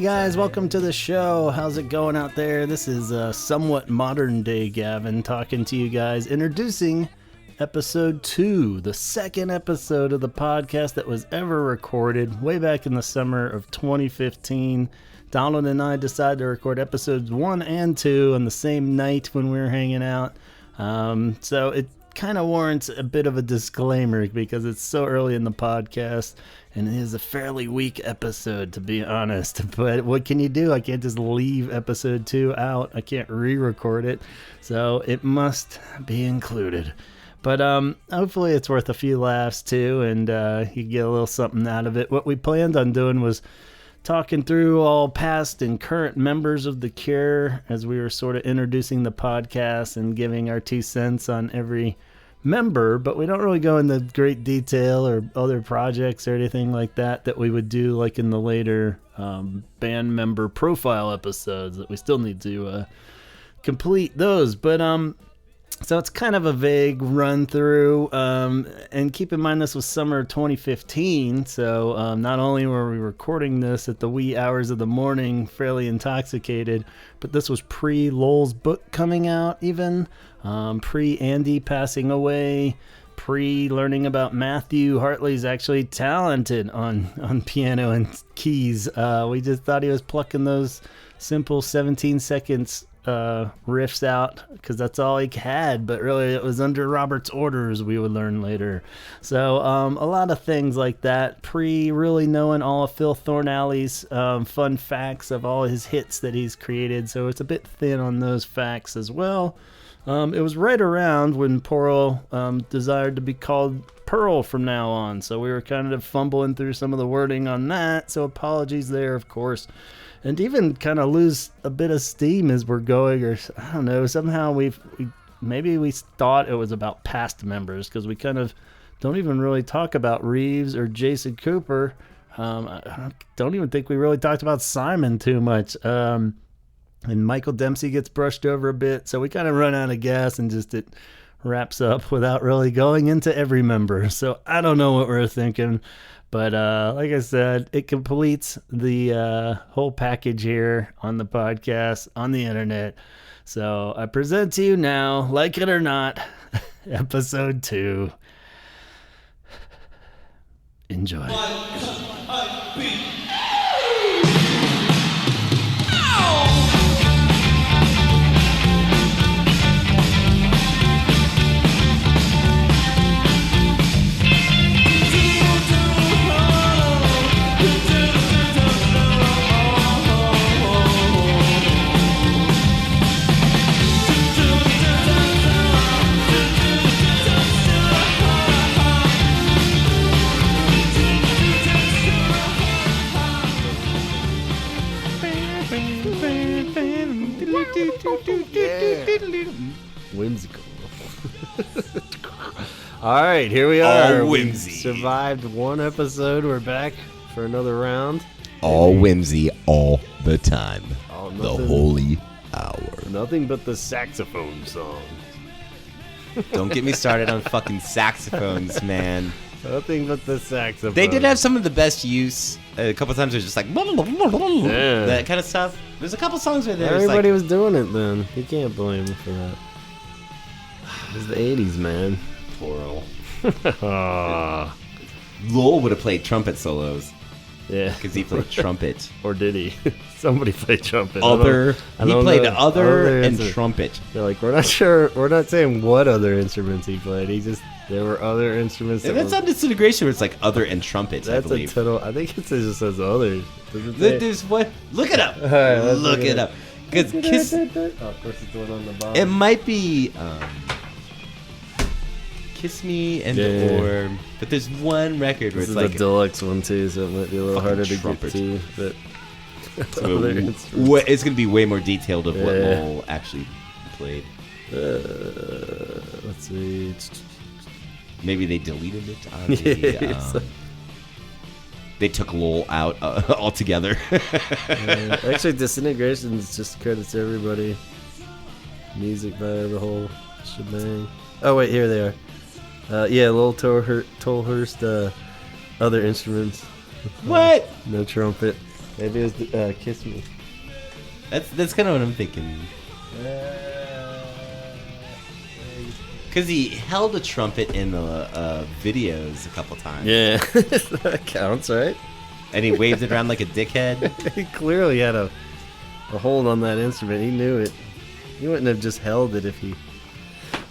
guys, welcome to the show. How's it going out there? This is somewhat modern day Gavin talking to you guys, introducing episode 2, the second episode of the podcast that was ever recorded way back in the summer of 2015. Donald and I decided to record episodes 1 and 2 on the same night when we were hanging out. So it kind of warrants a bit of a disclaimer because it's so early in the podcast and it is a fairly weak episode, to be honest. But what can you do? I can't just leave episode 2 out. I can't re-record it, so it must be included. But hopefully it's worth a few laughs too, and you get a little something out of it. What we planned on doing was talking through all past and current members of The Cure as we were sort of introducing the podcast and giving our 2 cents on every member, but we don't really go into great detail or other projects or anything like that we would do like in the later band member profile episodes that we still need to complete those. But so it's kind of a vague run through, and keep in mind this was summer 2015, so not only were we recording this at the wee hours of the morning fairly intoxicated, but this was pre-Lowell's book coming out even, pre-Andy passing away, pre-learning about Matthew Hartley's actually talented on piano and keys. We just thought he was plucking those simple 17 seconds riffs out because that's all he had, but really it was under Robert's orders, we would learn later. So a lot of things like that, really knowing all of Phil Thornalley's fun facts of all his hits that he's created, so it's a bit thin on those facts as well. It was right around when Pearl desired to be called Pearl from now on, so we were kind of fumbling through some of the wording on that, so apologies there, of course. And even kind of lose a bit of steam as we're going, or I don't know, somehow we thought it was about past members because we kind of don't even really talk about Reeves or Jason Cooper. I don't even think we really talked about Simon too much. And Michael Dempsey gets brushed over a bit, so we kind of run out of gas and just it wraps up without really going into every member. So I don't know what we're thinking. But like I said, it completes the whole package here on the podcast, on the internet. So I present to you now, like it or not, episode 2. Enjoy. Whimsical. All right, here we are. All whimsy. We survived one episode. We're back for another round. All whimsy all the time. Oh, the holy hour. Nothing but the saxophone song. Don't get me started on fucking saxophones, man. Nothing but the saxophone. They did have some of the best use. A couple times it was just like that kind of stuff. There's a couple songs where there's everybody like, was doing it then. You can't blame them for that. It was the 80s, man. Plural. Lowell would have played trumpet solos. Yeah. Because he played trumpet. Or did he? Somebody played trumpet. He played other and trumpet. They're like, we're not sure. We're not saying what other instruments he played. There were other instruments. And that's on Disintegration where it's like other and trumpet, I believe. I think it just says other. There's what? Look it up. All right, look it up. Because Kiss... Oh, of course it's the one on the bottom. It might be... Kiss Me and or... But there's one record where this it's like... This is the deluxe one too, so it might be a little harder to get to. But so it's going to be way more detailed of what Lowell actually played. Let's see... Maybe they deleted it. They took Lowell out altogether. Actually, Disintegration is just credits to everybody. Music by the whole shebang. Oh, wait, here they are. Lowell Tolhurst, other instruments. What? No trumpet. Maybe it was Kiss Me. That's kind of what I'm thinking. Because he held a trumpet in the videos a couple times. Yeah, that counts, right? And he waved it around like a dickhead. He clearly had a hold on that instrument. He knew it. He wouldn't have just held it if he...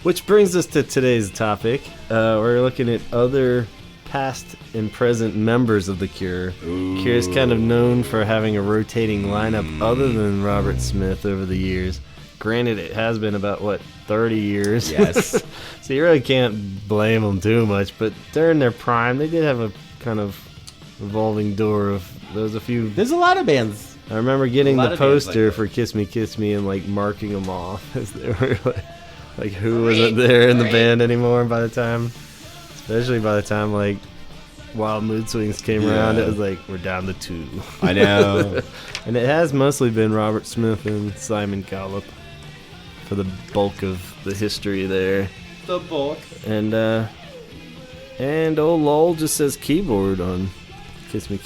Which brings us to today's topic. We're looking at other past and present members of The Cure. Ooh. Cure is kind of known for having a rotating lineup other than Robert Smith over the years. Granted, it has been about, 30 years? Yes. So you really can't blame them too much, but during their prime, they did have a kind of revolving door of... There's a lot of bands. I remember getting the poster like for Kiss Me and marking them off as they were like who wasn't there in the band anymore by the time, especially by the time Wild Mood Swings came around. It was like, we're down to 2. I know. And it has mostly been Robert Smith and Simon Cowell for the bulk of the history there. The bulk. And old Lowell just says keyboard on Kiss Me.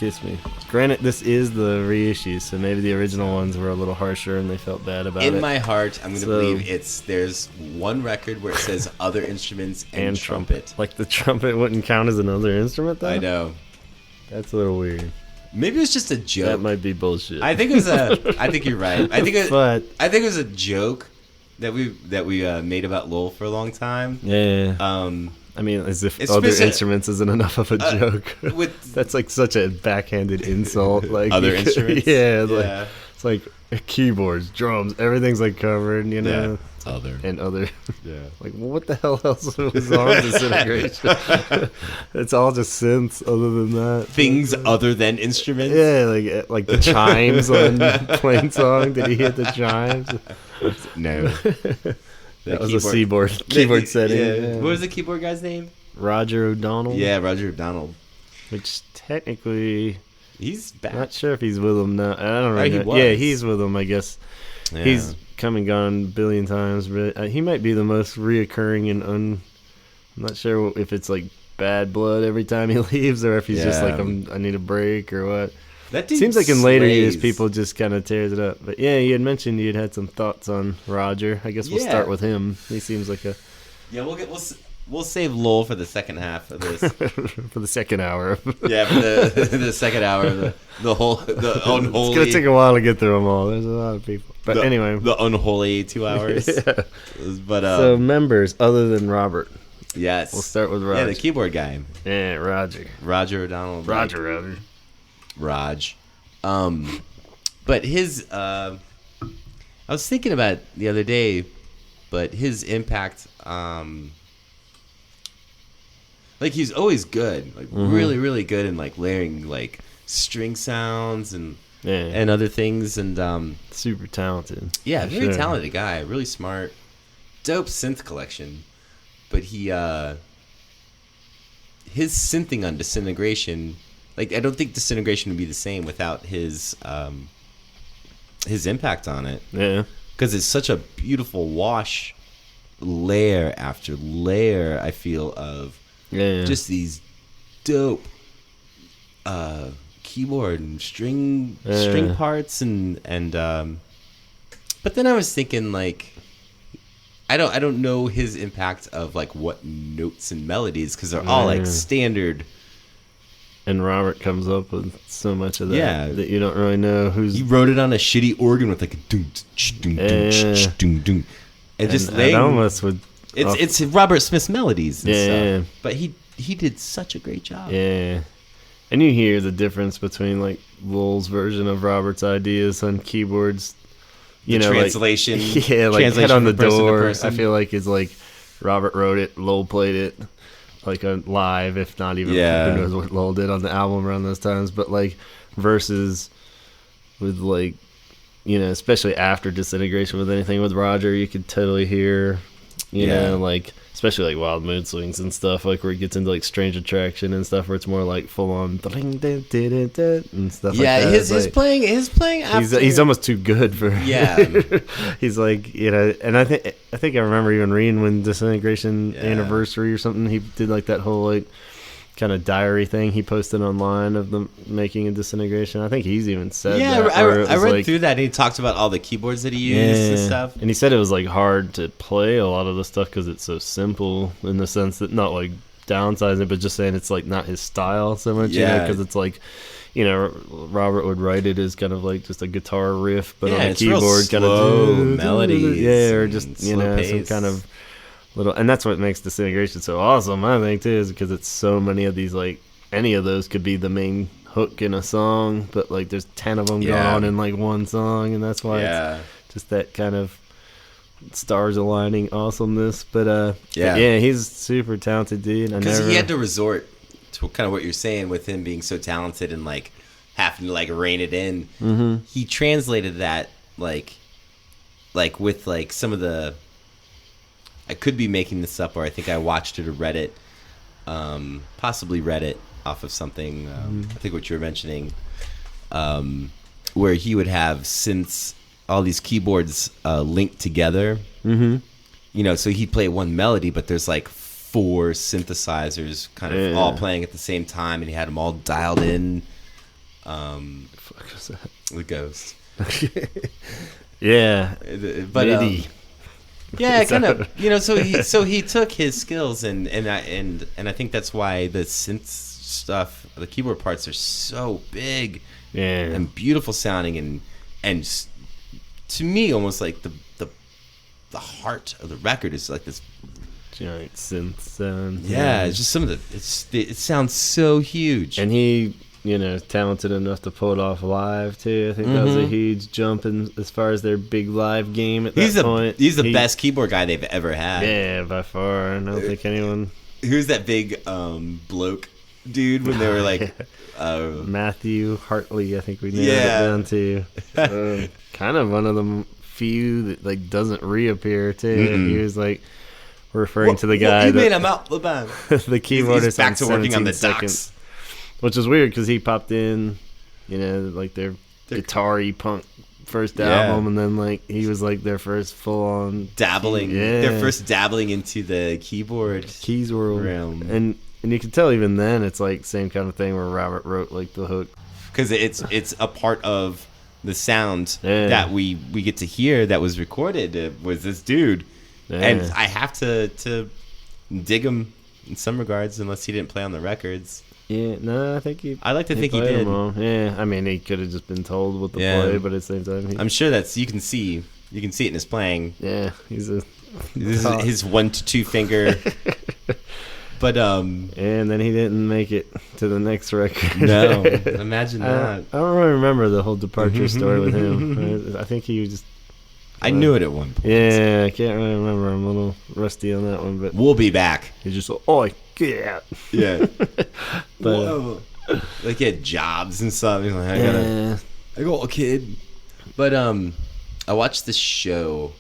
Granted, this is the reissue, so maybe the original ones were a little harsher and they felt bad about it. In my heart, I'm going to believe there's one record where it says other instruments and trumpet. Like the trumpet wouldn't count as another instrument, though? I know. That's a little weird. Maybe it was just a joke. That might be bullshit. I think it was I think you're right. I think it was a joke that we made about Lowell for a long time. Yeah. I mean, as if other instruments isn't enough of a joke. That's like such a backhanded insult. Like other instruments? Yeah. It's like keyboards, drums, everything's like covered, you know? Yeah. Other. Yeah. Like, what the hell else was on Disintegration? It's all just synths other than that. Things other than instruments? Yeah, like the chimes on Plain Song. Did he hit the chimes? No. That was a keyboard setting. Yeah. What was the keyboard guy's name? Roger O'Donnell. Yeah, Roger O'Donnell. Which technically, he's back. Not sure if he's with them now. I don't know. He was. Yeah, he's with them. I guess yeah. He's come and gone a billion times, but he might be the most reoccurring and I'm not sure if it's like bad blood every time he leaves or if he's just like I need a break or what. That dude seems like in later years people just kind of tears it up. But yeah, you had mentioned you had some thoughts on Roger. I guess we'll start with him. He seems like a we'll save Lowell for the second half of this. For the second hour. Yeah, for the second hour of the unholy. It's gonna take a while to get through them all. There's a lot of people. But anyway, the unholy 2 hours. Yeah. But so members other than Robert. Yes, we'll start with Roger. Yeah, the keyboard guy. Yeah, Roger O'Donnell. Roger. Raj. But his I was thinking about it the other day, but his impact like he's always good, like really, really good in like layering like string sounds and other things and super talented. Yeah, very talented guy, really smart, dope synth collection. But he his synthing on Disintegration, like I don't think Disintegration would be the same without his impact on it. Yeah, because it's such a beautiful wash, layer after layer. I feel of just these dope keyboard and string parts and but then I was thinking like I don't know his impact of like what notes and melodies because they're all like standard. And Robert comes up with so much of that that you don't really know who's. He wrote it on a shitty organ with like a doom, doom, doom, doom, doom, and just it almost would. It's Robert Smith's melodies and stuff. But he did such a great job. Yeah, and you hear the difference between like Lowell's version of Robert's ideas on keyboards. You know, translation. Like, like Head on the Door. I feel like it's like Robert wrote it, Lowell played it. Like a live, if not even who knows what Lowell did on the album around those times, but like versus with like, you know, especially after Disintegration with anything with Roger, you could totally hear, you know, like especially like Wild Mood Swings and stuff, like where it gets into like Strange Attraction and stuff, where it's more like full on and stuff. Yeah, like that. his playing after he's almost too good for. Yeah, he's like, you know, and I think I remember even reading when Disintegration anniversary or something, he did like that whole like kind of diary thing he posted online of them making a Disintegration. I think he's even said yeah, that. I read through that, and he talked about all the keyboards that he used and stuff. And he said it was like hard to play a lot of the stuff because it's so simple in the sense that not like downsizing, but just saying it's like not his style so much. Yeah, because it's like, Robert would write it as kind of like just a guitar riff, but on a it's keyboard kind of melodies, or just some kind of little, and that's what makes Disintegration so awesome, I think, too, is because it's so many of these, like, any of those could be the main hook in a song, but like there's 10 of them going in like one song, and that's why it's just that kind of stars aligning awesomeness. But he's super talented dude. Because he had to resort to kind of what you're saying with him being so talented and like having to like rein it in. Mm-hmm. He translated that like with like some of the, I could be making this up, or I think I watched it or read it, possibly read it off of something. I think what you were mentioning, where he would have synths, all these keyboards linked together. Mm-hmm. So he'd play one melody, but there's like 4 synthesizers kind of all playing at the same time, and he had them all dialed in. Fuck was that? The Ghost. Yeah, but MIDI. yeah, kind of. So he took his skills and I think that's why the synth stuff, the keyboard parts are so big, and beautiful sounding, and to me almost like the heart of the record is like this giant synth sound. Yeah, it's just some of it sounds so huge, and he talented enough to pull it off live too. I think that was a huge jump in as far as their big live game at that point. He's the best keyboard guy they've ever had. Yeah, by far. I don't think anyone. Who's that big bloke dude when they were like Matthew Hartley? I think we nailed it down to. Kind of one of the few that like doesn't reappear too. He was like referring to the guy you made him out the band. The keyboardist he's back to working on the seconds. docks. Which is weird because he popped in, like their guitar-y punk first album, and then like he was like their first full-on dabbling. Their first dabbling into the keys world realm, and you can tell even then it's like same kind of thing where Robert wrote like the hook because it's a part of the sound that we get to hear that was recorded was this dude, and I have to dig him in some regards unless he didn't play on the records. Yeah, no, I think I like to think he did. Yeah, I mean, he could have just been told what to play, but at the same time, I'm sure you can see it in his playing. Yeah, this is his 1 to 2 finger. But and then he didn't make it to the next record. No, imagine that. I don't really remember the whole departure story with him. I think he was just. I knew it at one point. Yeah, I can't really remember. I'm a little rusty on that one, but we'll be back. He's just like, get. Yeah. But like he had jobs and stuff. He's like, I got a kid. But I watched this show,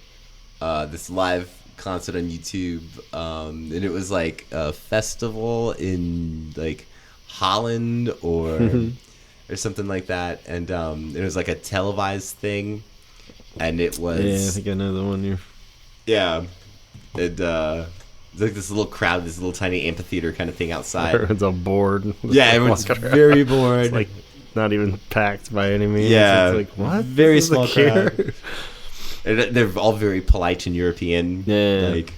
this live concert on YouTube, and it was like a festival in like Holland or something like that, and it was like a televised thing. And it was... Yeah, I think I know the one you're... Yeah. It's like this little crowd, this little tiny amphitheater kind of thing outside. Everyone's all bored. Yeah, everyone's very bored. It's like not even packed by any means. Yeah. It's like, what? Very small crowd. And they're all very polite and European. Yeah. Like,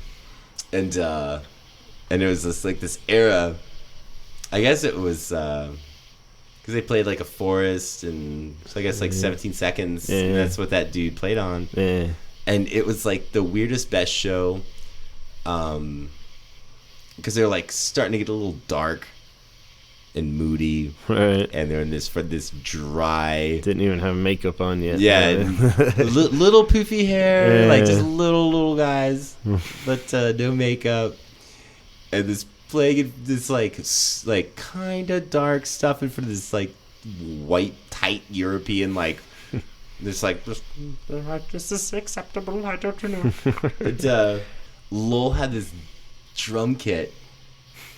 and it was this era... I guess it was... because they played like a forest, and so I guess like 17 seconds. Yeah. And that's what that dude played on. Yeah. And it was like the weirdest, best show. Because they're like starting to get a little dark and moody. Right. And they're in this dry. Didn't even have makeup on yet. Yeah. Little poofy hair, like just little guys, but no makeup. And this playing this like kind of dark stuff in front of this like white tight European like this like this is acceptable, I don't know. And Lowell had this drum kit,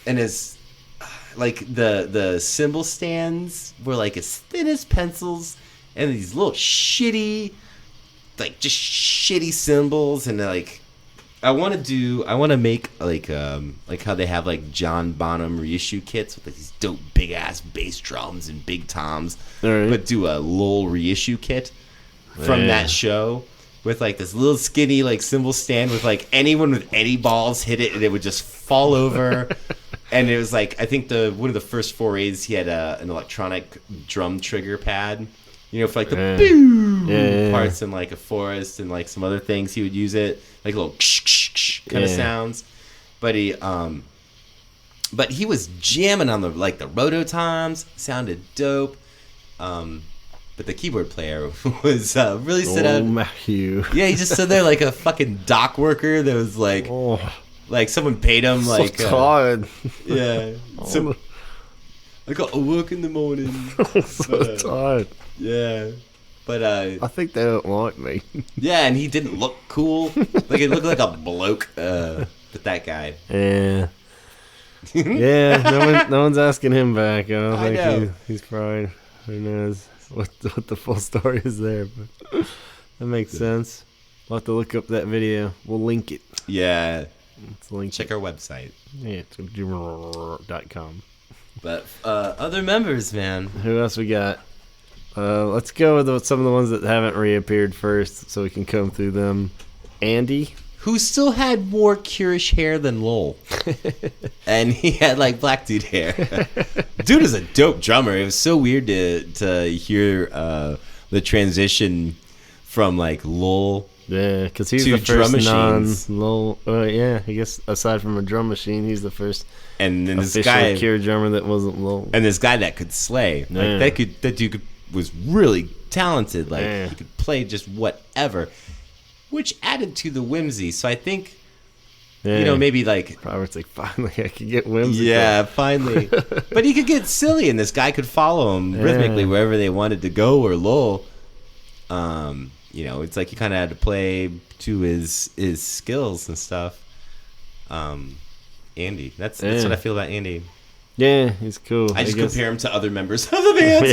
and his like the cymbal stands were like as thin as pencils, and these little shitty cymbals, and like I want to make like how they have like John Bonham reissue kits with like these dope big ass bass drums and big toms, right. but do a Lowell reissue kit from that show with like this little skinny like cymbal stand with like anyone with any balls hit it and it would just fall over. And it was like, I think one of the first forays, he had an electronic drum trigger pad, you know, for like the boo parts in like a forest and like some other things. He would use it like little kind of sounds. But he was jamming on the rototoms, sounded dope. But the keyboard player was really stood out. Matthew. Yeah, he just stood there like a fucking dock worker that was like. Like someone paid him like so tired. Yeah. So I got to work in the morning. Tired. Yeah. But I think they don't like me. Yeah, and he didn't look cool. Like it looked like a bloke. But that guy. Yeah. Yeah, no one's asking him back. I don't think he's probably, who knows what the full story is there, but that makes sense. We'll have to look up that video. We'll link it. Yeah. Check our website. Yeah, it's .com. But other members, man. Who else we got? Let's go with some of the ones that haven't reappeared first, so we can come through them. Andy, who still had more Curish hair than Lowell, and he had like black dude hair. Dude is a dope drummer. It was so weird to hear the transition from like Lowell. Yeah, because he's the first non-Lowell. Yeah, I guess aside from a drum machine, he's the first. And then this guy, Cure drummer that wasn't Lowell. And this guy that could slay, like that dude was really talented. Like he could play just whatever, which added to the whimsy. So I think, maybe like Robert's like, finally I could get whimsy. Yeah, finally. But he could get silly, and this guy could follow him rhythmically wherever they wanted to go. Or Lowell, it's like he kind of had to play to his skills and stuff. Andy, that's what I feel about Andy. Yeah, he's cool. I just compare him to other members of the band.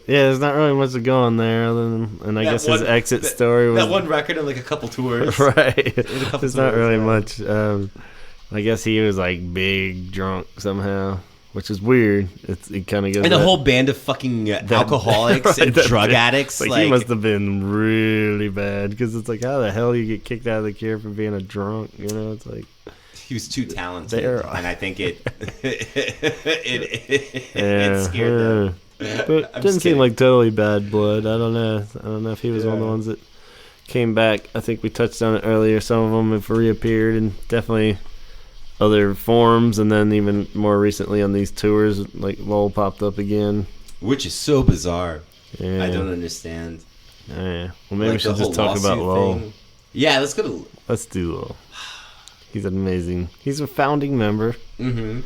There's not really much to go on there other than, and I guess his exit story was that one record and like a couple tours. Right. There's not really much. I guess he was like big drunk somehow, which is weird. It kind of goes. And the whole band of fucking alcoholics and drug addicts. Like he must have been really bad, because it's like, how the hell do you get kicked out of the Cure for being a drunk? You know, it's like. He was too talented, and I think it scared them. But it didn't seem like totally bad blood. I don't know if he was one of the ones that came back. I think we touched on it earlier. Some of them have reappeared, and definitely other forms, and then even more recently on these tours, like Lowell popped up again, which is so bizarre. Yeah. I don't understand. Yeah, well, maybe we should just talk about Lowell. Yeah, let's do Lowell. He's amazing. He's a founding member. Mm-hmm.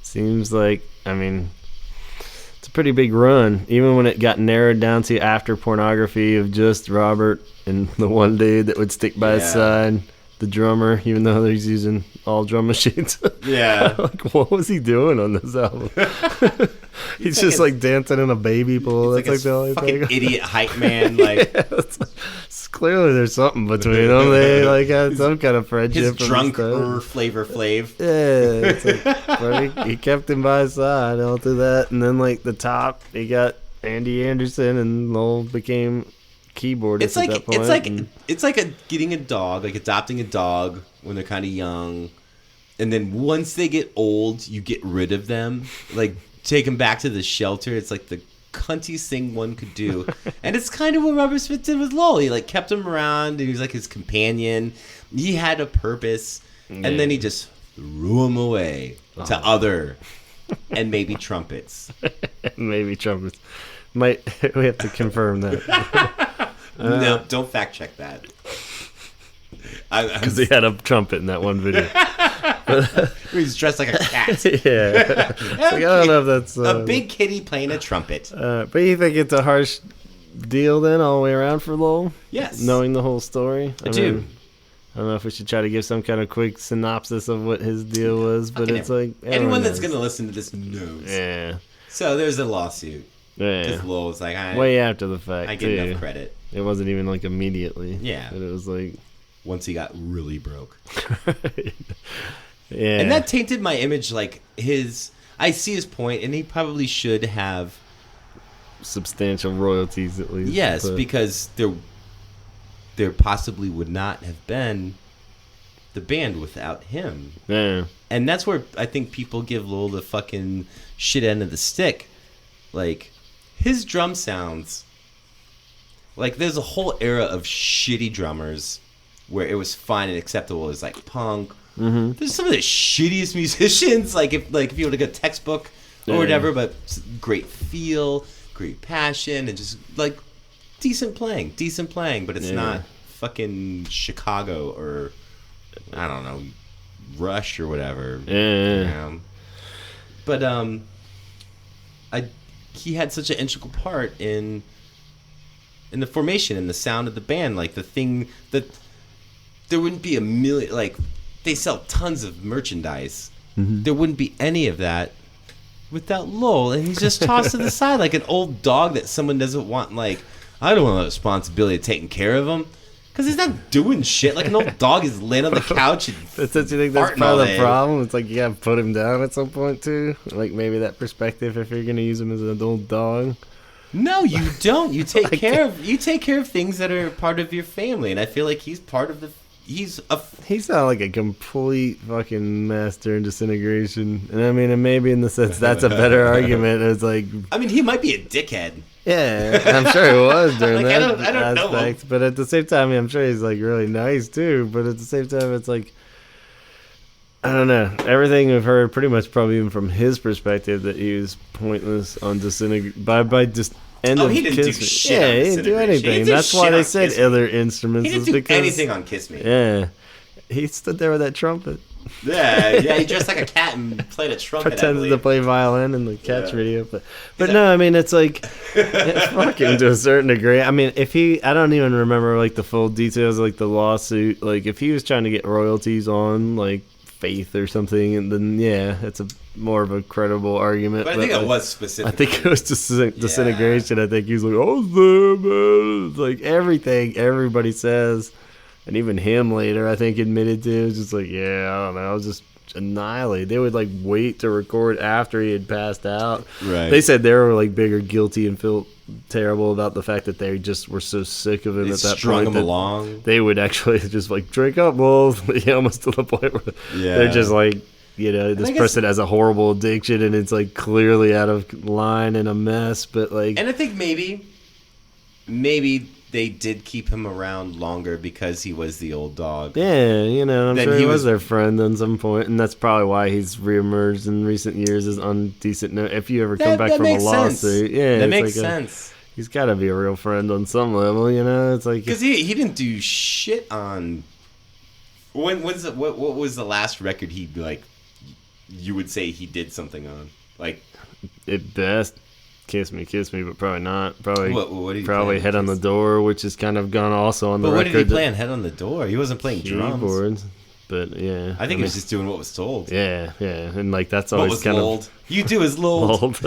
Seems like, it's a pretty big run. Even when it got narrowed down to after Pornography of just Robert and the one dude that would stick by his side, the drummer, even though he's using all drum machines. Yeah. Like, what was he doing on this album? He's just like dancing in a baby pool. That's like the only fucking idiot hype man. Like, clearly there's something between them. They like had some kind of friendship. His drunk Flavor Flav. Yeah, it's like, he kept him by his side all through that, and then like the top, he got Andy Anderson, and Lowell became keyboardist at that point. It's like getting a dog, like adopting a dog when they're kind of young, and then once they get old, you get rid of them, like take them back to the shelter. It's like the cuntiest thing one could do, and it's kind of what Robert Smith did with Lowell. He like kept him around, and he was like his companion. He had a purpose, and then he just threw him away to other and maybe trumpets. Maybe trumpets. We have to confirm that. No, don't fact check that. Because he had a trumpet in that one video. He's dressed like a cat. Yeah. Like, I don't know if that's... a big kitty playing a trumpet. But you think it's a harsh deal then all the way around for Lowell? Yes. Knowing the whole story? I do. I don't know if we should try to give some kind of quick synopsis of what his deal was, but it's like... Anyone that's going to listen to this knows. Yeah. So there's a lawsuit. Yeah. Because Lowell was like... way after the fact, I get enough credit. It wasn't even like immediately. Yeah. But it was like... once he got really broke. Yeah. And that tainted my image. Like I see his point, and he probably should have substantial royalties at least. Yes, because there possibly would not have been the band without him. Yeah. And that's where I think people give Lowell the fucking shit end of the stick. Like, his drum sounds, like, there's a whole era of shitty drummers where it was fine and acceptable. It's like punk. Mm-hmm. There's some of the shittiest musicians, like if you were to get a textbook or whatever, but great feel, great passion, and just like decent playing, but it's not fucking Chicago or I don't know, Rush or whatever. Yeah. But he had such an integral part in the formation and the sound of the band. Like the thing that there wouldn't be a million. Like they sell tons of merchandise. Mm-hmm. There wouldn't be any of that without Lowell, and he's just tossed to the side like an old dog that someone doesn't want. Like, I don't want the responsibility of taking care of him because he's not doing shit. Like an old dog is laying on the couch and Don't you think that's part of the problem? It's like you gotta put him down at some point too. Like maybe that perspective if you're gonna use him as an old dog. No, you don't. You take care of things that are part of your family, and I feel like he's part of the. He's not like a complete fucking master in disintegration, and I mean, and maybe in the sense that's a better argument. It's like, I mean, he might be a dickhead. Yeah, I'm sure he was during like, that I don't aspect. know. But at the same time, I'm sure he's like really nice too. But at the same time, it's like, I don't know. Everything we've heard, pretty much, probably even from his perspective, that he was pointless on disintegration by just. End of he didn't Kiss do Me. shit. Yeah, he didn't do anything. That's why they said other instruments. He didn't do anything on Kiss Me. Yeah, he stood there with that trumpet. Yeah, he dressed like a cat and played a trumpet. Pretended to play violin in the Catch video, but no, I mean it's like fuck him to a certain degree. I mean, I don't even remember like the full details of, like the lawsuit. Like if he was trying to get royalties on like Faith or something, and then it's a more of a credible argument. But I think it was specific. I think it was just disintegration. I think he's like, oh, it's like everything everybody says, and even him later, I think admitted to it was just like, I don't know, I was just annihilated. They would like wait to record after he had passed out. Right. They said they were like bigger guilty and felt terrible about the fact that they just were so sick of him at that strung point him along. They would actually just like drink up wolves, almost to the point where they're just like, this person has a horrible addiction and it's like clearly out of line and a mess, but like, and I think maybe they did keep him around longer because he was the old dog. Yeah, I'm sure he was their friend at some point, and that's probably why he's reemerged in recent years as on decent note. If you ever come back from a lawsuit, that makes sense. He's got to be a real friend on some level, It's like because he didn't do shit on. What was the last record he like? You would say he did something on, like at best. Kiss Me, but probably not. Probably, what did he probably play Head on the Door, which is kind of gone also on the record. But what did he play on Head on the Door? He wasn't playing keyboards, drums. But yeah, I think he was just doing what was told. Yeah, and like that's always what was kind lulled? of you do is lulled.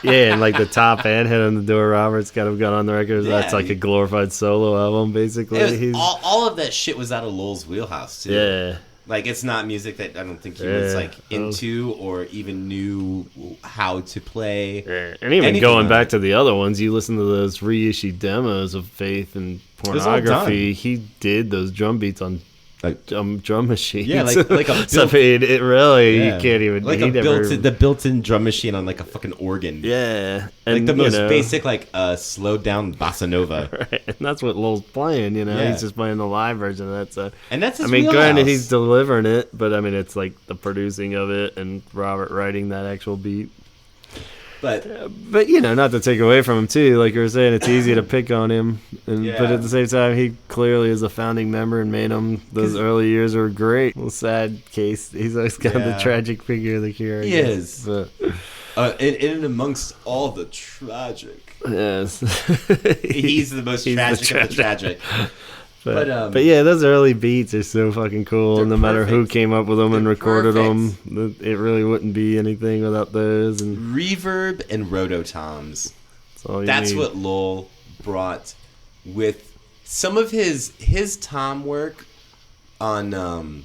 Yeah, and like the top and Head on the Door, Robert's kind of got on the record. Yeah, that's like a glorified solo album, basically. All of that shit was out of Lowell's wheelhouse too. Yeah. Like, it's not music that I don't think he was, like, into or even knew how to play. Yeah. And even going back to the other ones, you listen to those reissued demos of Faith and Pornography, he did those drum beats on drum machines. Yeah, like a so, I mean, it really, you can't even... Like the built-in drum machine on, like, a fucking organ. Yeah. And, like, the most basic, like, slowed-down bossa nova. Right. And that's what Lowell's playing, He's just playing the live version of that stuff. And that's his granted, he's delivering it, but, I mean, it's, like, the producing of it and Robert writing that actual beat. But not to take away from him too. Like you were saying, it's easy to pick on him, but at the same time, he clearly is a founding member and made him. Those early years were great. Well, sad case. He's always kind of the tragic figure of the cure. He is. But. And amongst all the tragic, yes, he's the most tragic of the tragic. But yeah, those early beats are so fucking cool. No matter who came up with them and recorded them, it really wouldn't be anything without those. And reverb and rototoms. That's what Lowell brought with some of his tom work on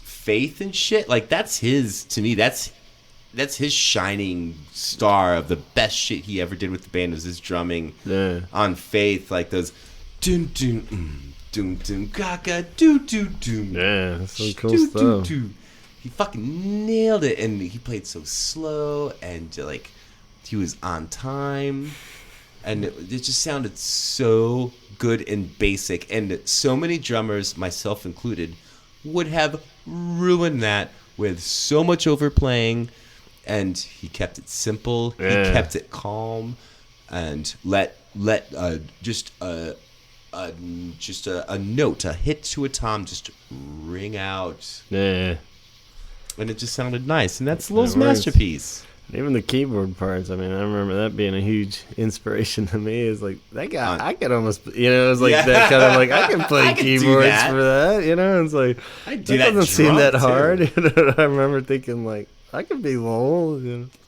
Faith and shit, like that's his, to me, that's his shining star of the best shit he ever did with the band, was his drumming on Faith, like those dun dun dun dun gaga doo doo doo. Yeah, that's some cool stuff. He fucking nailed it, and he played so slow, and like he was on time, and it just sounded so good and basic. And so many drummers, myself included, would have ruined that with so much overplaying. And he kept it simple. Yeah. He kept it calm, and let just a note, a hit to a tom, just ring out. Yeah. And it just sounded nice, and that's Lil's masterpiece. Even the keyboard parts, I mean, I remember that being a huge inspiration to me. Is like, that guy, I could almost, it was like that kind of like, I can play keyboards for that, It's like, that doesn't seem that hard. I remember thinking, like, I could be Lowell,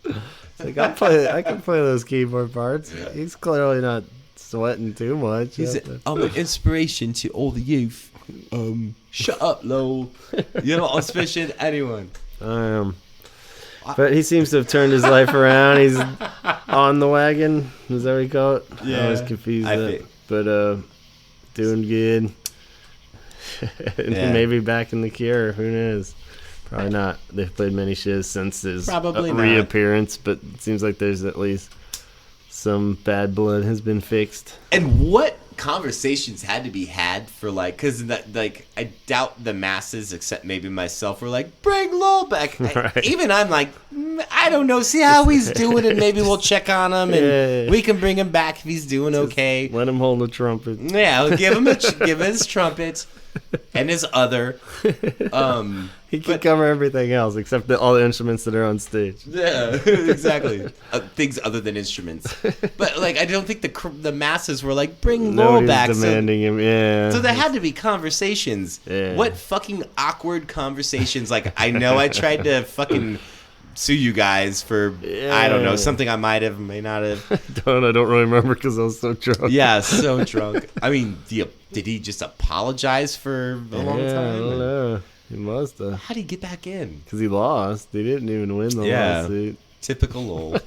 It's like, I can play those keyboard parts. Yeah. He's clearly not sweating too much. I'm an inspiration to all the youth. Shut up, Lowell. You're not auspicious anyone. I am. But he seems to have turned his life around. He's on the wagon. Is that what you call it? Yeah. I always confuse that. But doing good. Maybe back in the Cure. Who knows? Probably not. They've played many shows since his reappearance, but it seems like there's at least some bad blood has been fixed. And what conversations had to be had for because I doubt the masses, except maybe myself, were like, bring Lowell back. Right. Even I'm like, I don't know, see how he's doing, and maybe we'll check on him, and we can bring him back if he's doing okay. Let him hold the trumpet. Yeah, we'll give him his trumpet and his other. He can cover everything else except all the instruments that are on stage. Yeah, exactly. Things other than instruments. But I don't think the masses were like, bring Lowell back. Demanding him. Yeah. So there had to be conversations. Yeah. What fucking awkward conversations? I know I tried to fucking sue you guys for I don't know, something I might have, may not have. I don't really remember because I was so drunk. Yeah, so drunk. I mean, did he just apologize for a long time? I don't know. He must have. How did he get back in? Because he lost. He didn't even win the lawsuit. Typical Lowell.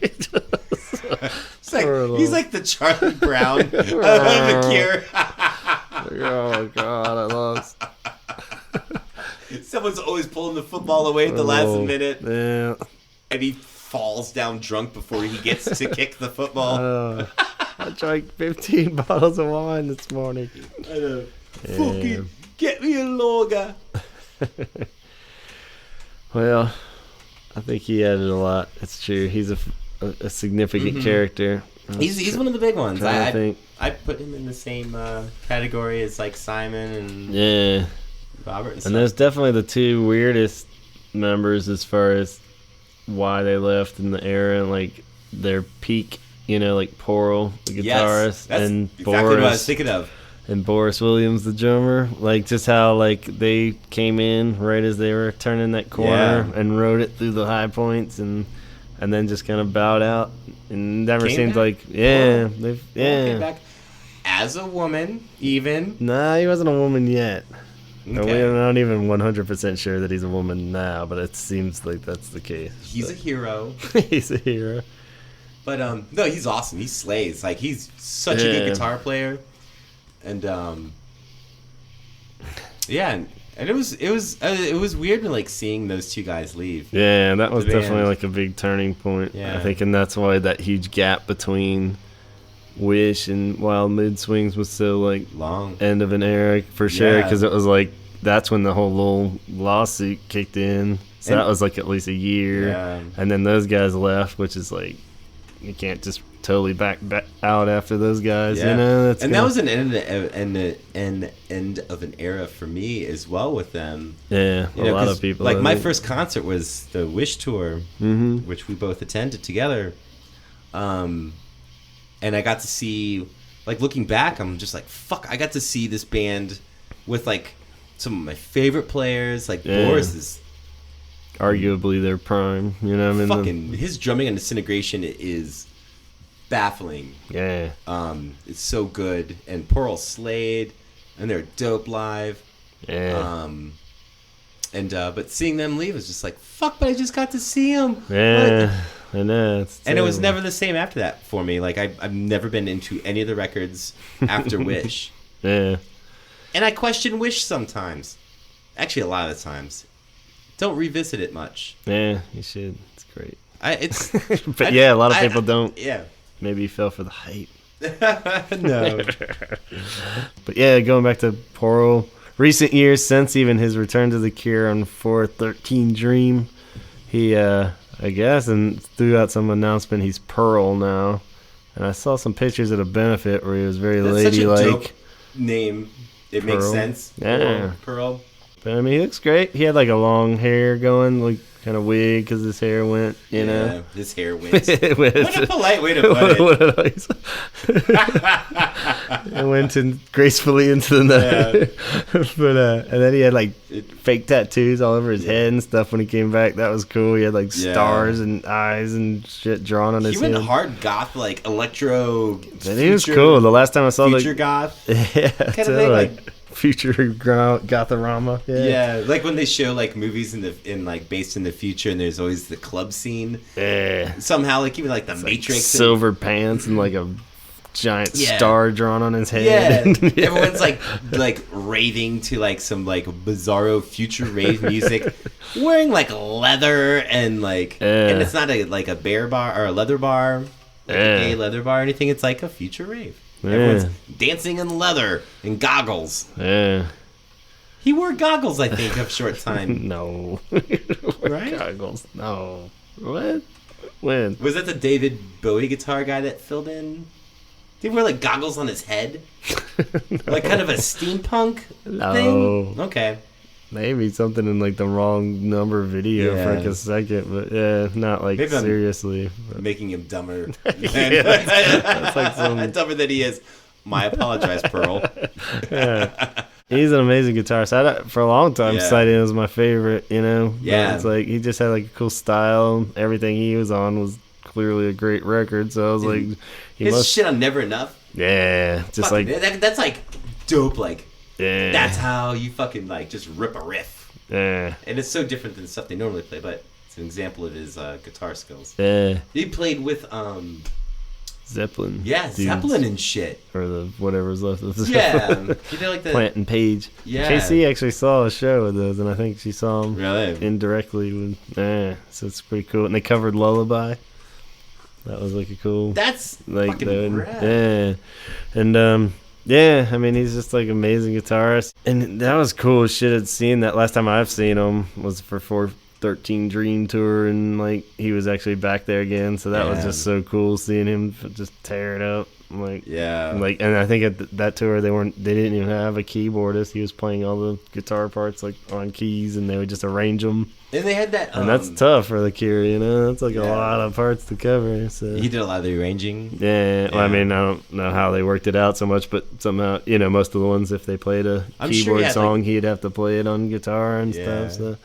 He's like the Charlie Brown of the Cure. Oh, God, I lost. Someone's always pulling the football away at the last minute. Yeah. And he falls down drunk before he gets to kick the football. I drank 15 bottles of wine this morning. I know. Yeah. Fucking get me a lager. Well, I think he added a lot. It's true. He's a significant character. He's one of the big ones. I put him in the same category as Simon and Robert. And there's definitely the two weirdest members as far as why they left in the era, like their peak. Porl, the guitarist, and exactly Boris. What I was thinking of. And Boris Williams, the drummer, just how they came in right as they were turning that corner and rode it through the high points and then just kind of bowed out and never seemed back? Came back as a woman, even. Nah, he wasn't a woman yet. Okay. We're not even 100% sure that he's a woman now, but it seems like that's the case. He's a hero. He's a hero. But no, he's awesome. He slays. He's such a good guitar player. And and it was weird seeing those two guys leave. Yeah, that was definitely a big turning point. Yeah. I think, and that's why that huge gap between Wish and Wild Mood Swings was so long, end of an era for sure, because it was that's when the whole little lawsuit kicked in. So that was at least a year, and then those guys left, which is you can't just totally back out after those guys, That was an end of an era for me as well with them. Yeah, a lot of people. My first concert was the Wish tour, which we both attended together, and I got to see. Looking back, I'm just fuck. I got to see this band with some of my favorite players. Boris is arguably their prime. Fucking his drumming on Disintegration is baffling. Yeah. It's so good. And poor old Slade, and they're dope live. Yeah. But seeing them leave was just like, fuck, but I just got to see them. Yeah. I know. And it was never the same after that for me. Like, I've never been into any of the records after Wish. Yeah. And I question Wish sometimes. Actually, a lot of the times. Don't revisit it much. Yeah, you should. It's great. But a lot of people don't. Yeah. Maybe you fell for the hype. No. But yeah, going back to Pearl, recent years since even his return to the Cure on 413 Dream, he, I guess, and threw out some announcement he's Pearl now. And I saw some pictures at a benefit where he was very ladylike. Such a dope name. It Pearl. makes sense. Yeah. Pearl. But I mean, he looks great. He had like a long hair going, like kind of wig because his hair went, you know. His hair went. What a polite way to put it. It went gracefully into the night. Yeah. And then he had like fake tattoos all over his head and stuff when he came back. That was cool. He had like stars and eyes and shit drawn on his head. He went hard goth, like electro. He was cool. The last time I saw future goth. Yeah. Kind of thing, like future Gothorama. Yeah, like when they show like movies based in the future, and there's always the club scene. Yeah. Somehow, like even like the Matrix, like silver pants and like a giant star drawn on his head. Yeah. Everyone's like raving to like some like bizarro future rave music, wearing like leather and like, and it's not a bear bar or a leather bar, like a gay leather bar or anything. It's like a future rave. Everyone's dancing in leather and goggles. Yeah. He wore goggles, I think, of short time. No. Right? Goggles. No. What? When? Was that the David Bowie guitar guy that filled in? Did he wear like goggles on his head? No. Like kind of a steampunk thing? Okay. Maybe something in like the wrong number video for like a second, but yeah, not like maybe seriously. Making him dumber. That's like dumber than he is. I apologize, Pearl. Yeah. He's an amazing guitarist. For a long time, cited him as my favorite. You know, yeah. But it's like he just had like a cool style. Everything he was on was clearly a great record. So I was like, his shit on Never Enough. Yeah, just like that's like dope. Like. Yeah. That's how you fucking like just rip a riff. Yeah. And it's so different than the stuff they normally play, but it's an example of his guitar skills. Yeah. He played with Zeppelin. Yeah, dudes. Zeppelin and shit. Or the whatever's left of the Zeppelin. He did like the Plant and Page. Yeah. KC actually saw a show with those, and I think she saw him indirectly with so it's pretty cool. And they covered Lullaby. That was like a cool That's like fucking rad. Yeah. And yeah, I mean, he's just like amazing guitarist. And that was cool as shit. I'd seen that last time I've seen him was for 413 Dream Tour, and like he was actually back there again. So that was just so cool seeing him just tear it up. Like, like, and I think at that tour they didn't even have a keyboardist. He was playing all the guitar parts like on keys, and they would just arrange them. And they had that, and that's tough for the Cure, you know. That's like a lot of parts to cover. So he did a lot of the arranging. Yeah. Well, I mean, I don't know how they worked it out so much, but somehow, you know, most of the ones, if they played a keyboard song, he'd have to play it on guitar and stuff. So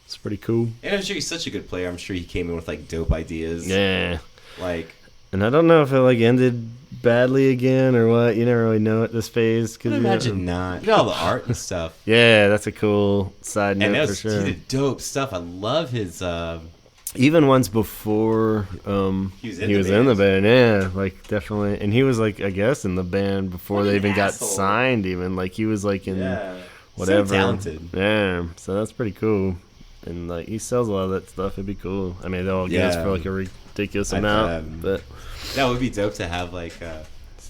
it's pretty cool. And I'm sure he's such a good player. I'm sure he came in with like dope ideas. Yeah. Like, and I don't know if it like ended badly again or what. You never really know at this phase. I imagine not. Look at all the art and stuff. Yeah, that's a cool side note and for sure. He did dope stuff. I love his. Even once before he was in the band, yeah, like definitely. And he was like, I guess, in the band before they even got signed. Even like he was like in whatever. So talented. Yeah, so that's pretty cool. And like he sells a lot of that stuff. It'd be cool. I mean, they'll all get us for like a ridiculous amount, but that would be dope to have like.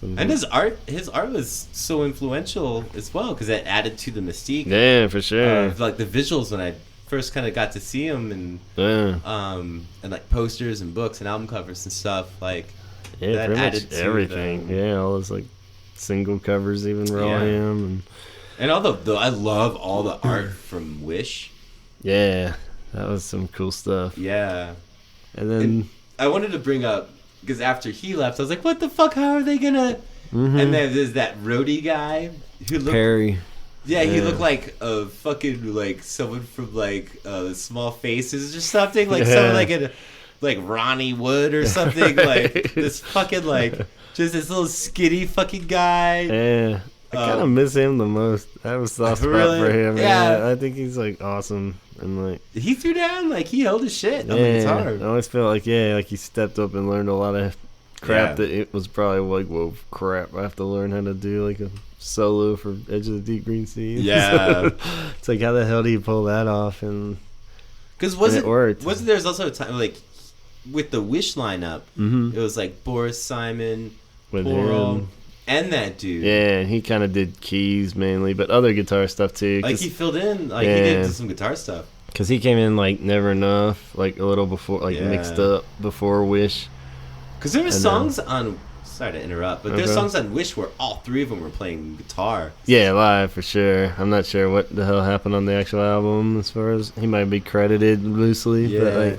And his art was so influential as well because it added to the mystique. Yeah, for sure. Like the visuals when I first kind of got to see him, and like posters and books and album covers and stuff. Like that added to everything. Yeah, all those like single covers even were all him, and all the I love all the art from Wish. Yeah, that was some cool stuff. Yeah, and I wanted to bring up. Because after he left, I was like, what the fuck? How are they going to... And then there's that roadie guy who looked... Perry. Yeah, he looked like a fucking, like, someone from, like, Small Faces or something. Like, someone like like Ronnie Wood or something. Like this fucking like just this little skinny fucking guy. Yeah. I kind of miss him the most. I have a soft spot for him. Yeah, I think he's like awesome and like he threw down, like he held his shit on the guitar. I always felt like like he stepped up and learned a lot of crap that it was probably like, whoa, crap! I have to learn how to do like a solo for Edge of the Deep Green Sea. Yeah, it's like how the hell do you pull that off? And because wasn't there's also a time like with the Wish lineup, it was like Boris Simon, with Boral, him. And that dude. Yeah, and he kind of did keys mainly, but other guitar stuff too. Like he filled in, like he did some guitar stuff. Because he came in like Never Enough, like a little before, like mixed up before Wish. Because there were songs on, sorry to interrupt, but there's songs on Wish where all three of them were playing guitar. Yeah, live for sure. I'm not sure what the hell happened on the actual album as far as, he might be credited loosely. Yeah.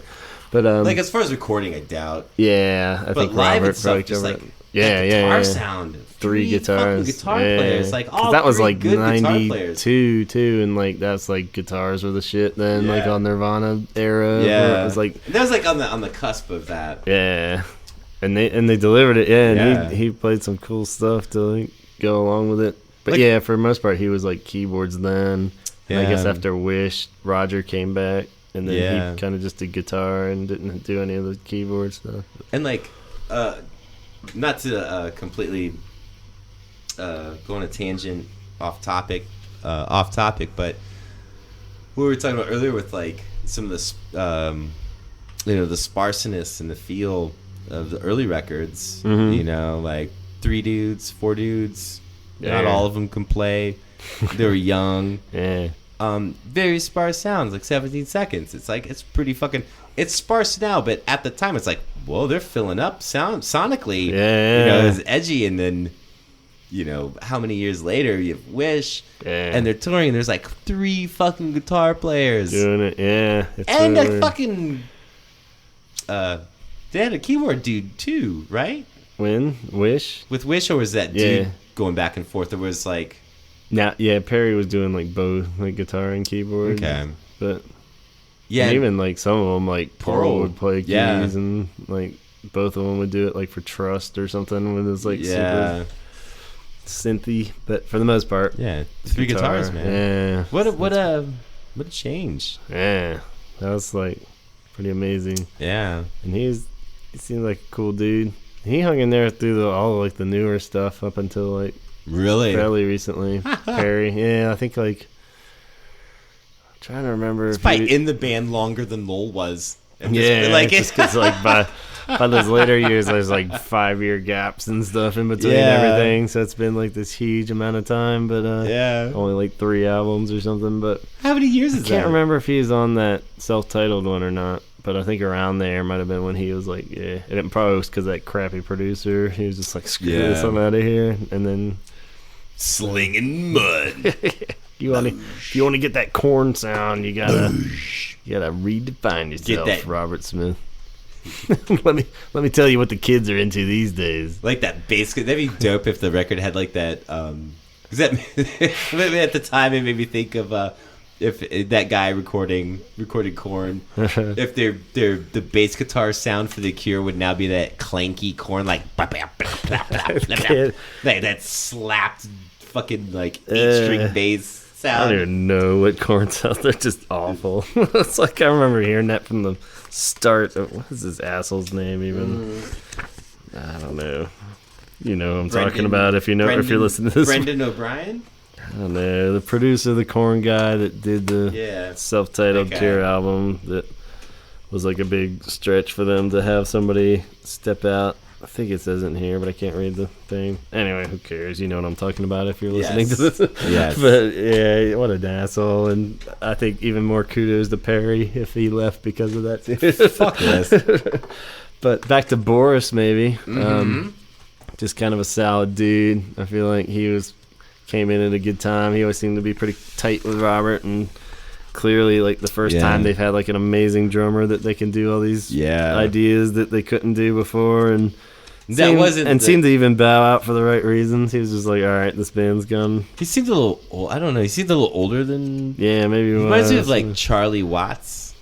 But like as far as recording, I doubt. Yeah, I think live Robert and stuff, just covered like guitar sound. Three guitars. Guitar players. Like all that was three like good 92 too, and like that's like guitars were the shit then, like on Nirvana era. Yeah, it was like that was like on the cusp of that. Yeah, and they delivered it. Yeah, and he played some cool stuff to like go along with it. But like, for the most part, he was like keyboards then. And I guess after Wish, Roger came back, and then he kind of just did guitar and didn't do any of the keyboard stuff. And like, not to completely go on a tangent off topic, but we were talking about earlier with like some of the the sparseness and the feel of the early records. Like 3 dudes, 4 dudes, not all of them can play. They were young. Very sparse sounds, like 17 seconds. It's like it's pretty fucking. It's sparse now, but at the time it's like, whoa, they're filling up sonically. It's edgy, and then how many years later you have Wish, and they're touring, and there's like 3 fucking guitar players doing it, and a fucking they had a keyboard dude too, right? When Wish, or was that dude going back and forth? There was like, Perry was doing like both, like guitar and keyboard. Okay, but and even like some of them, like Pearl would play keys, and like both of them would do it like for Trust or something with his like super synthy, but for the most part, 3 guitars, man. What a change. That was like pretty amazing. And he seemed like a cool dude. He hung in there through all like the newer stuff up until like fairly recently. Perry, I think like I'm trying to remember. He's probably in the band longer than Lowell was. Like just because like by those later years, there's like 5-year gaps and stuff in between everything. So it's been like this huge amount of time, but only like 3 albums or something. But how many years is that? I can't remember if he's on that self-titled one or not. But I think around there might have been when he was like, and it probably was because that crappy producer. He was just like, screw this, I'm out of here. And then slinging mud. If you want to get that corn sound, you gotta redefine yourself, Robert Smith. let me tell you what the kids are into these days. Like that bass. That'd be dope if the record had like that. Cause that at the time it made me think of if that guy recorded Korn, if the bass guitar sound for The Cure would now be that clanky Korn like that slapped fucking like 8-string bass sound. I don't even know what Korn sounds. They're just awful. It's like I remember hearing that from the start. What is this asshole's name even? I don't know. You know what I'm talking about if you're listening to this. Brendan O'Brien? I don't know. The producer, the Korn guy that did the self-titled Cure album, that was like a big stretch for them to have somebody step out. I think it says it in here, but I can't read the thing. Anyway, who cares? You know what I'm talking about if you're listening to this. Yes. But what an asshole. And I think even more kudos to Perry if he left because of that too. Fuck this. But back to Boris maybe. Just kind of a solid dude. I feel like he came in at a good time. He always seemed to be pretty tight with Robert, and clearly like the first time they've had like an amazing drummer that they can do all these ideas that they couldn't do before, and seemed to even bow out for the right reasons. He was just like, all right, this band's gone. He seemed a little old. I don't know, he seemed a little older than maybe he reminds me of like Charlie Watts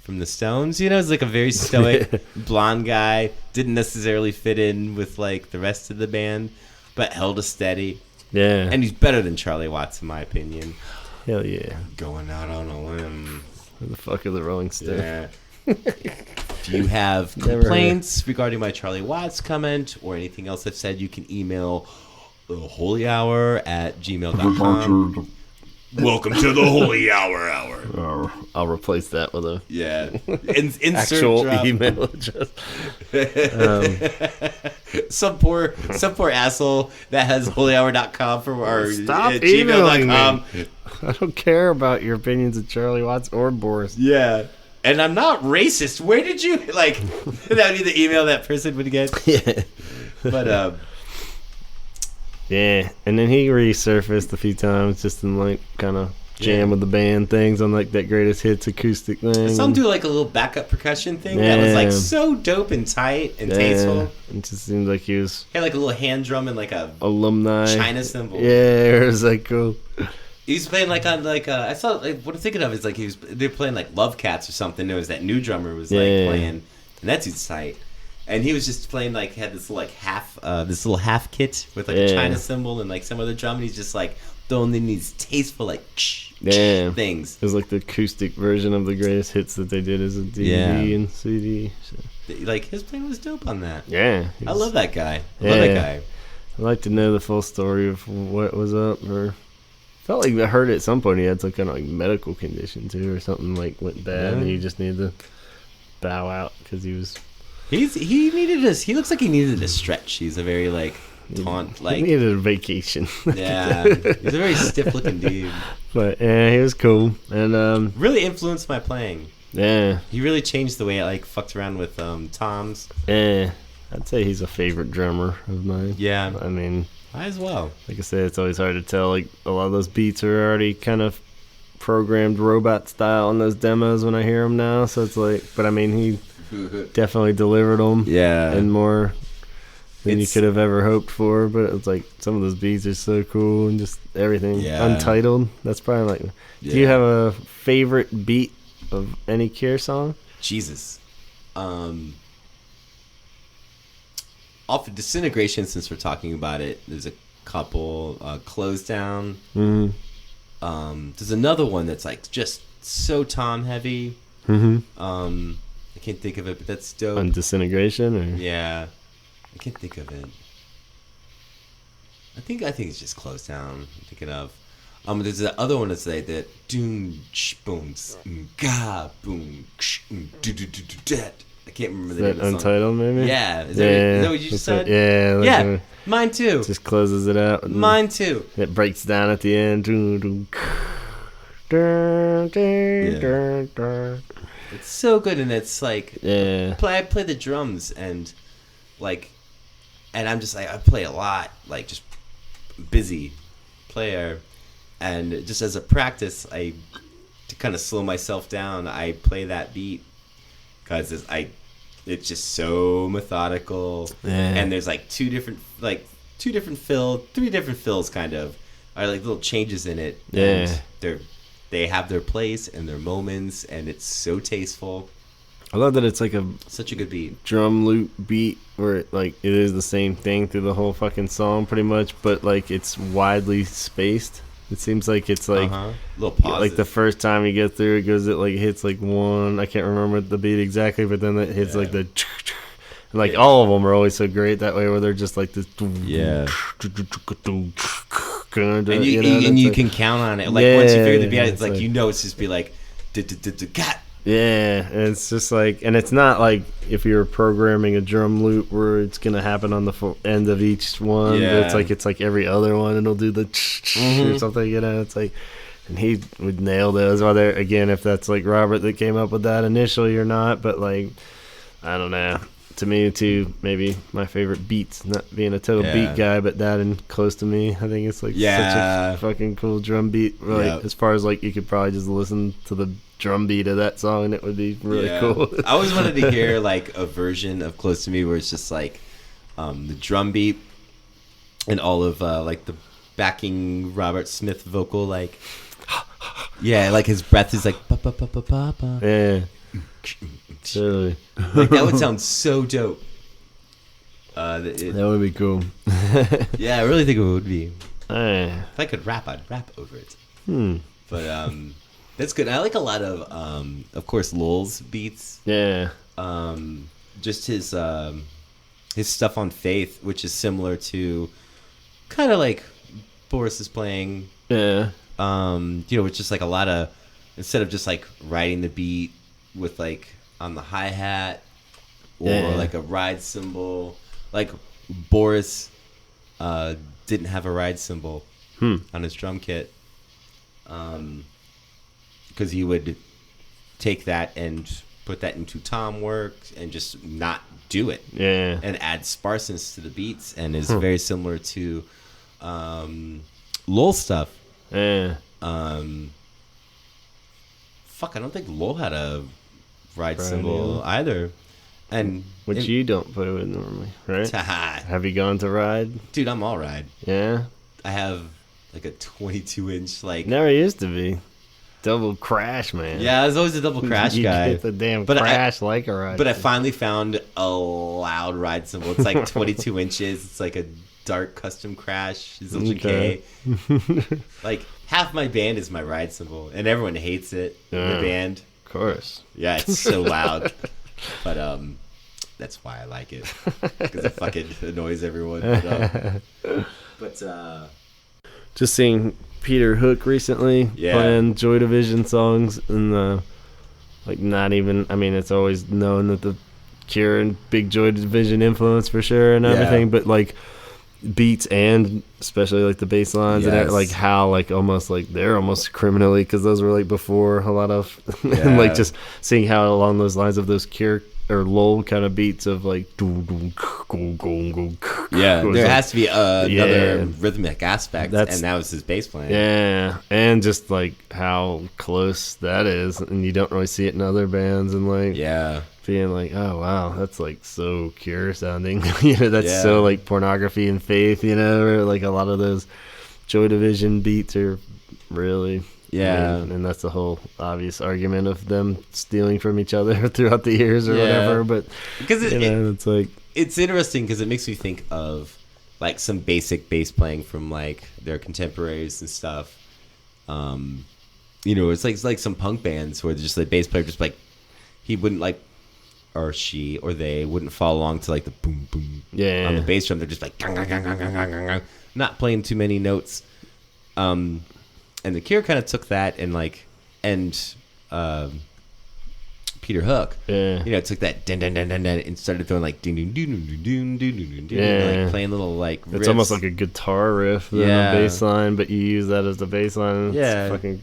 from the Stones. You know, he's like a very stoic blonde guy. Didn't necessarily fit in with like the rest of the band, but held a steady. Yeah. And he's better than Charlie Watts, in my opinion. Hell yeah. Going out on a limb. Who the fuck are the Rolling Stones? Yeah. If you have complaints regarding my Charlie Watts comment or anything else I've said, you can email holyhour@gmail.com. Welcome to the Holy Hour. I'll replace that with a insert actual drop. email address. Some poor asshole that has holyhour.com for our Stop emailing gmail.com. me. I don't care about your opinions of Charlie Watts or Boris. Yeah. And I'm not racist. Where did you that would be the email that person would get? Yeah. But yeah, and then he resurfaced a few times just in like kind of jam with the band things on like that greatest hits acoustic thing. Some do like a little backup percussion thing that was like so dope and tight and tasteful. It just seemed like he was He had like a little hand drum and like a alumni China cymbal. Yeah, it was like cool. He was playing like on like I saw like what I'm thinking of is like they're playing like Love Cats or something. There was that new drummer was like playing, and that dude's tight. And he was just playing like had this little like half kit with like a China cymbal and like some other drum. And he's just like throwing in these tasteful like things. It was like the acoustic version of the greatest hits that they did as a DVD and CD. So. Like his playing was dope on that. Yeah, I love that guy. I'd like to know the full story of what was up. Or felt like I heard at some point he had some kind of like medical condition too, or something like went bad, and he just needed to bow out because he was. He looks like he needed a stretch. He's a very like taunt like. He needed a vacation. Yeah, he's a very stiff looking dude. But yeah, he was cool and really influenced my playing. Yeah, he really changed the way I like fucked around with toms. Yeah, I'd say he's a favorite drummer of mine. Yeah, I mean, I as well. Like I said, it's always hard to tell. Like a lot of those beats are already kind of programmed robot style in those demos when I hear them now. So it's like, but I mean, he definitely delivered them. Yeah, and more than you could have ever hoped for. But it's like some of those beats are so cool and just everything. Yeah. Untitled. That's probably like. Do you have a favorite beat of any Cure song? Jesus. Off of Disintegration, since we're talking about it, there's a couple. Close Down. Mm-hmm. There's another one that's like just so tom heavy. Mm-hmm. I can't think of it, but that's dope. On Disintegration, or yeah, I can't think of it. I think it's just Close Down. I'm thinking of. There's the other one that's like that. Doom, boom, ga, boom, do do do do that. I can't remember the name of the song. Untitled, maybe. Yeah, is that what you just said? Yeah, mine too. Just closes it out. Mine too. It breaks down at the end. It's so good, and it's like I play the drums and like, and I'm just like I play a lot, like just busy player, and just as a practice, to kind of slow myself down, I play that beat because it's just so methodical, and there's like three different fills kind of are like little changes in it, and they have their place and their moments, and it's so tasteful. I love that it's like such a good beat, drum loop beat where it is the same thing through the whole fucking song pretty much, but like it's widely spaced. It seems like it's like little pauses. Like the first time you get through, it hits like one. I can't remember the beat exactly, but then it hits like the. And like all of them are always so great that way, where they're just like this. Yeah. And you can count on it. Like once you figure the beat out, it's like it's just be like, got. Yeah, and it's just like, and it's not like if you're programming a drum loop where it's gonna happen on the end of each one. Yeah. But it's like every other one, and it'll do the or something. It's like, and he would nail those. Whether again, if that's like Robert that came up with that initially or not, but like, I don't know. To me, too, maybe my favorite beats, not being a total beat guy, but that and Close to Me, I think it's like such a fucking cool drum beat. Like, as far as like, you could probably just listen to the drum beat of that song and it would be really cool. I always wanted to hear like a version of Close to Me where it's just like the drum beat and all of like the backing Robert Smith vocal, like like his breath is like ba ba ba ba ba ba. Yeah. Really? Like that would sound so dope. That would be cool. Yeah, I really think it would be. If I could rap, I'd rap over it. But that's good. I like a lot of course, Lul's beats. Yeah. Just his stuff on Faith, which is similar to kind of like Boris is playing. Yeah. It's just like a lot of, instead of just like riding the beat with like on the hi-hat or like a ride cymbal, like Boris didn't have a ride cymbal on his drum kit, because he would take that and put that into tom work and just not do it, and add sparseness to the beats, and is very similar to Lul stuff. Fuck, I don't think Lul had a ride cymbal either. And which you don't play with normally, right? Have you gone to ride? Dude, I'm all ride. Yeah? I have like a 22-inch, like... Never used to be. Double crash, man. Yeah, I was always a double crash guy. You get the damn crash like a ride. But I finally found a loud ride cymbal. It's like 22 inches. It's like a dark custom crash. It's okay. Like, half my band is my ride cymbal, and everyone hates it in the band. Of course. Yeah, it's so loud. But that's why I like it, because it fucking annoys everyone. But just seeing Peter Hook recently playing Joy Division songs, and like not even, I mean, it's always known that the Cure and big Joy Division influence for sure and everything, but like beats and especially like the bass lines and like how like almost like they're almost criminally, because those were like before a lot of and like just seeing how along those lines of those Cure or Lul kind of beats of like there has to be another rhythmic aspect, and that was his bass playing. And just like how close that is, and you don't really see it in other bands, and like being like, oh wow, that's like so Cure sounding. That's so like Pornography and Faith, or like a lot of those Joy Division beats are really and that's the whole obvious argument of them stealing from each other throughout the years or whatever. But because it's like, it's interesting because it makes me think of like some basic bass playing from like their contemporaries and stuff. It's like some punk bands where just the bass player just like, he wouldn't like, or she or they wouldn't follow along to like the boom boom on the bass drum. They're just like gang, gang, gang, gang, gang, gang, gang, not playing too many notes. And the Cure kind of took that and Peter Hook, took that dun dun dun dun dun and started throwing like ding ding ding ding ding ding ding, like playing little like riffs. It's almost like a guitar riff than a bass line, but you use that as the bass line. It's fucking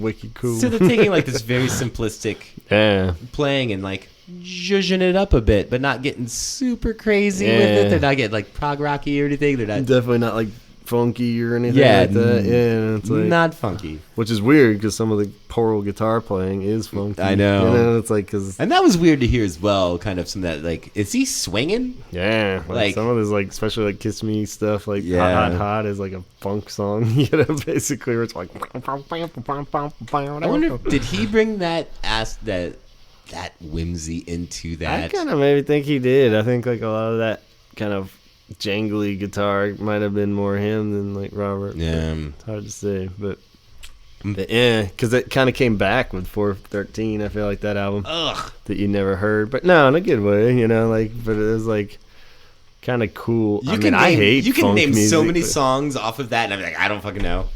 wicked cool. So they're taking like this very simplistic playing and like zhuzhing it up a bit, but not getting super crazy with it. They're not getting like prog rocky or anything. They're not definitely not like funky or anything like that. It's like, not funky, which is weird because some of the choral guitar playing is funky. I know. It's like, and that was weird to hear as well. Kind of some of that, like, is he swinging? Yeah, like some of this, like especially like Kiss Me stuff, like Hot Hot is like a funk song. Basically, where it's like. I wonder, did he bring that whimsy into that? I kind of maybe think he did. I think like a lot of that kind of jangly guitar might have been more him than like Robert. It's hard to say, but because it kind of came back with 413. I feel like that album that you never heard, but no, in a good way, but it was like kind of cool. I hate. You can funk name music, so many songs off of that, and I'm like, I don't fucking know.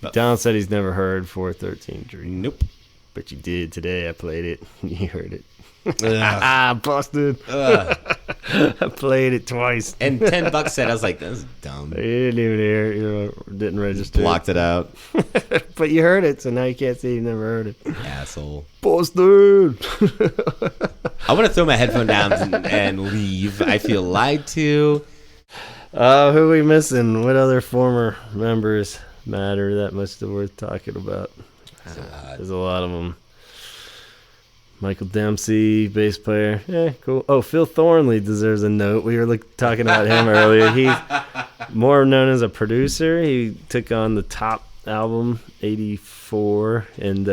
But Donald said he's never heard 413 Dream. Nope. But you did today. I played it. You heard it. Busted. I played it twice. And $10 said, I was like, that's dumb. You didn't even hear it. Didn't register. Blocked it out. But you heard it, so now you can't say you never heard it. Asshole. Busted. I want to throw my headphone down and leave. I feel lied to. Who are we missing? What other former members matter that much that worth talking about? There's a lot of them. Michael Dempsey, bass player. Cool. Oh, Phil Thornley deserves a note. We were talking about him earlier. He's more known as a producer. He took on the Top album, 84, and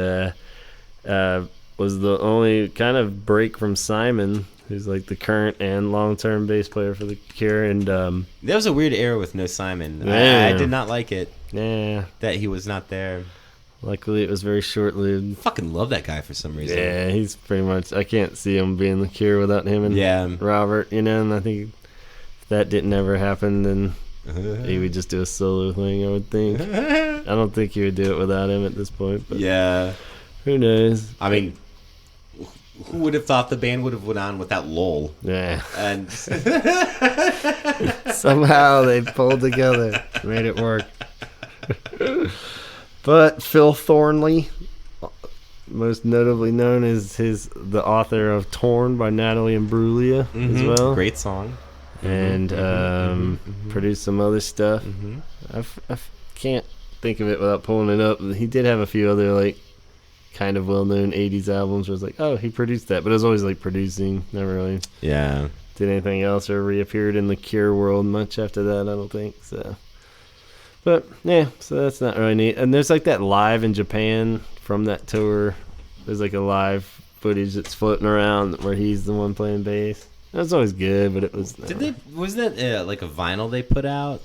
was the only kind of break from Simon, who's like the current and long-term bass player for the Cure. And that was a weird era with no Simon. Yeah. I did not like it. Yeah. That he was not there. Luckily, it was very short-lived. Fucking love that guy for some reason. Yeah, he's pretty much... I can't see him being the Cure without him and Robert, you know, and I think if that didn't ever happen, then he would just do a solo thing, I would think. I don't think he would do it without him at this point, but yeah. Who knows? I mean, who would have thought the band would have went on without Lowell? Yeah. And somehow they pulled together, made it work. But Phil Thornley, most notably known as the author of "Torn" by Natalie Imbruglia as well. Great song. And produced some other stuff. I can't think of it without pulling it up. He did have a few other like kind of well-known 80s albums where it's like, oh, he produced that, but it was always like producing, never really did anything else or reappeared in the Cure world much after that, I don't think so. But yeah, so that's not really neat. And there's like that live in Japan from that tour. There's like a live footage that's floating around where he's the one playing bass. That's always good, but it was... Was that like a vinyl they put out?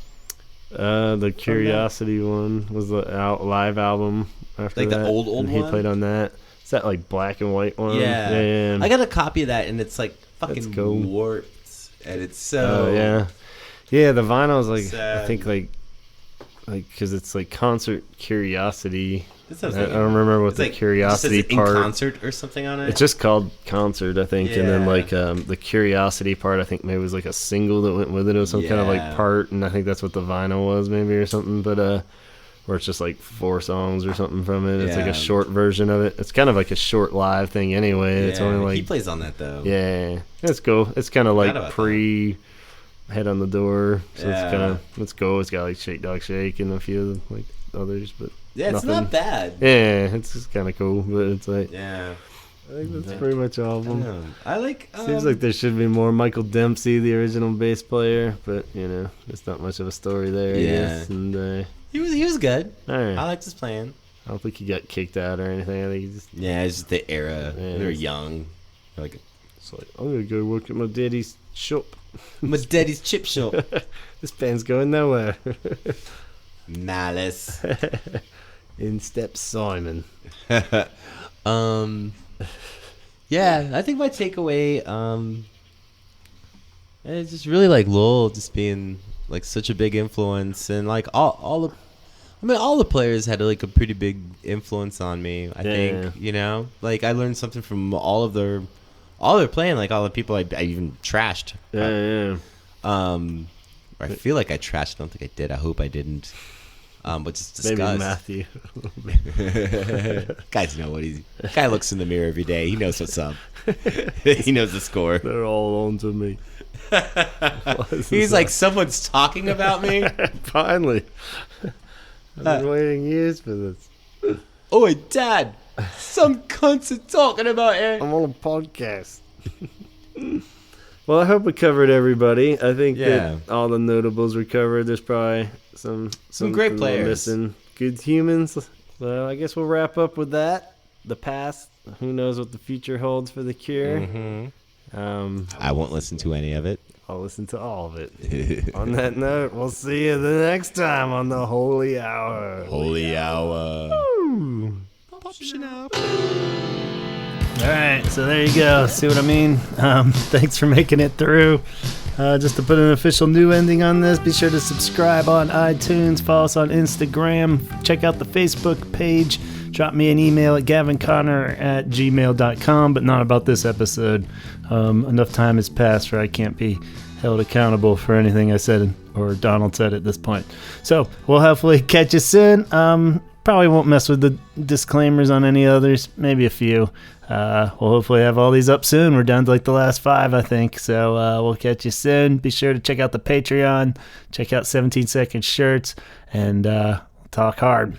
The Curiosity one was the live album after like that. The old and one? He played on that. Is that like black and white one? Yeah. I got a copy of that, and it's like fucking cool. warped. And it's so... yeah. Yeah, the vinyl is like... sad. I think like because it's like Concert Curiosity. I don't remember what the Curiosity part... in concert or something on it? It's just called Concert, I think. Yeah. And then like the Curiosity part, I think maybe was like a single that went with it. It was some kind of like part, and I think that's what the vinyl was maybe or something. But where it's just like 4 songs or something from it. It's like a short version of it. It's kind of like a short live thing anyway. It's only like... He plays on that though. Yeah. It's cool. It's kind of like pre... Head on the Door. So it's kind of... Let's go. It's got like Shake Dog Shake and a few like others, but... Yeah, it's not bad. Yeah, it's just kind of cool, but it's like... Yeah. I think that's pretty much all of them. I like... Seems like there should be more. Michael Dempsey, the original bass player, but, you know, there's not much of a story there, I guess. And, he was good. All right. I liked his playing. I don't think he got kicked out or anything. I think he just... Yeah, it's just the era. They were young. Like, it's like, I'm going to go work at my daddy's shop. My daddy's chip shop. This band's going nowhere. Malice. In steps Simon. Yeah, I think my takeaway it's just really like Lowell just being like such a big influence, and like all the players had like a pretty big influence on me. I think, you know, like I learned something from all their playing, like all the people I even trashed. I feel like I trashed. I don't think I did. I hope I didn't. But just discuss. Maybe Matthew. Guys know what guy looks in the mirror every day. He knows what's up. He knows the score. They're all on to me. He's like, someone's talking about me. Finally. I've been waiting years for this. Oh, Dad. Some cunts are talking about it. I'm on a podcast. Well, I hope we covered everybody. I think that all the notables were covered. There's probably some great players missing. Good humans. So I guess we'll wrap up with that. The past. Who knows what the future holds for the Cure? I won't listen to any of it. I'll listen to all of it. On that note, we'll see you the next time on the Holy Hour. Holy Hour. Woo. All right, so there you go. See what I mean? Thanks for making it through. Just to put an official new ending on this, be sure to subscribe on iTunes, follow us on Instagram, check out the Facebook page, drop me an email at gavinconnor@gmail.com, but not about this episode. Enough time has passed where I can't be held accountable for anything I said or Donald said at this point. So we'll hopefully catch you soon. Probably won't mess with the disclaimers on any others, maybe a few. We'll hopefully have all these up soon. We're down to like the last 5, I think. So we'll catch you soon. Be sure to check out the Patreon, check out 17 Second Shirts, and talk hard.